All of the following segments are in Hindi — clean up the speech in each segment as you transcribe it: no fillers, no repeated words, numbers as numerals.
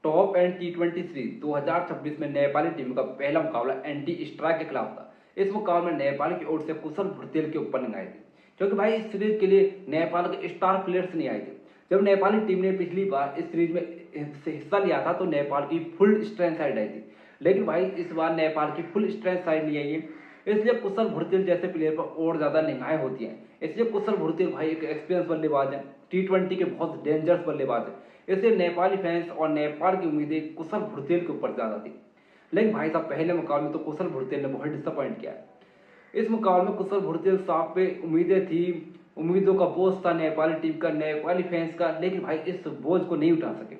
टॉप एंड T20 सीरीज 2026 में नेपाली टीम का पहला मुकाबला एंटी स्ट्राइक के खिलाफ था। इस मुकाबले में नेपाल की ओर से कुशल भुरतेल के ओपनिंग आई थी, क्योंकि भाई इस सीरीज के लिए नेपाल के स्टार प्लेयर्स नहीं आए थे। जब नेपाली टीम ने पिछली बार इस सीरीज में हिस्सा लिया था तो नेपाल की फुल स्ट्रेंथ साइड आई थी, लेकिन भाई इस बार नेपाल की फुल स्ट्रेंथ साइड नहीं आई है। इसलिए कुशल भुरतेल जैसे प्लेयर पर और ज्यादा निगाहें होती हैं। इसलिए कुशल भुरतेल भाई एक एक्सपीरियंस बल्लेबाज है, T20 के बहुत डेंजरस बल्लेबाज है। इसलिए नेपाली फैंस और नेपाल की उम्मीदें कुशल भुरतेल के ऊपर ज्यादा थी। लेकिन भाई साहब पहले मुकाबले में तो कुशल भुरतेल ने बहुत डिसअपॉइंट किया। इस मुकाबले में कुशल भुरतेल साहब पे उम्मीदें थी, उम्मीदों का बोझ था नेपाली टीम का, नेपाली फैंस का, लेकिन भाई इस बोझ को नहीं उठा सके।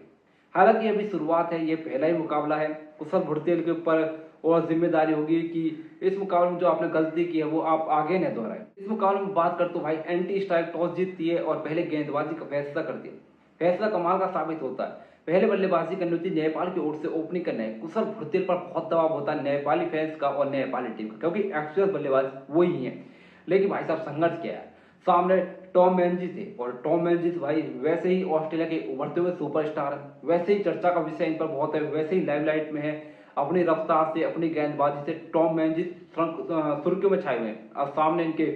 हालांकि अभी शुरुआत है, ये पहला ही मुकाबला है। कुशल भुरतेल के ऊपर और जिम्मेदारी होगी कि इस मुकाबले में जो आपने गलती की है वो आप आगे न दोहराएं। इस मुकाबले में बात करते भाई एंटी स्ट्राइक टॉस जीतती है और पहले गेंदबाजी का फैसला करती है। फैसला कमाल का साबित होता है। पहले बल्लेबाजी करनी होती है नेपाल की ओर से, ओपनिंग करना है। कुशल भुरतेल पर बहुत दबाव होता है नेपाली फैंस का और नेपाली टीम का, क्योंकि एक्चुअल बल्लेबाज वही है। लेकिन भाई साहब संघर्ष किया है। सामने टॉम मैनजी थे और टॉम मैनजी भाई वैसे ही ऑस्ट्रेलिया के उभरते हुए सुपरस्टार है, वैसे ही चर्चा का विषय इन पर बहुत है, वैसे ही लाइमलाइट में है। अपनी रफ्तार से, अपनी गेंदबाजी से टॉम मैनजी सुर्खियों में छाए हुए हैं। अब सामने इनके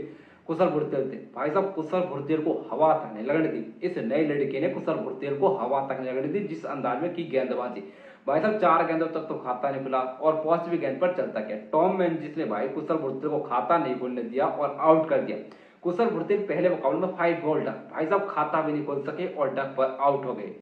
कुशल भुरतेल थे। भाई साहब कुशल भुरतेल को हवा तक नहीं लगने दी। इस नए लड़के ने कुशल भुरतेल को हवा तक नहीं लगने दी, जिस अंदाज में की गेंदबाजी। भाई साहब 4 गेंदों तक तो खाता नहीं खुला और 5वीं गेंद पर चलता गया। टॉम मैनजी ने भाई कुशल भुरतेल को खाता नहीं खोलने दिया और आउट कर दिया। कुशल भुरतेल पहले मुकाबले में 5 बॉल डक, भाई साहब खाता भी नहीं खोल सके और डक पर आउट हो गए।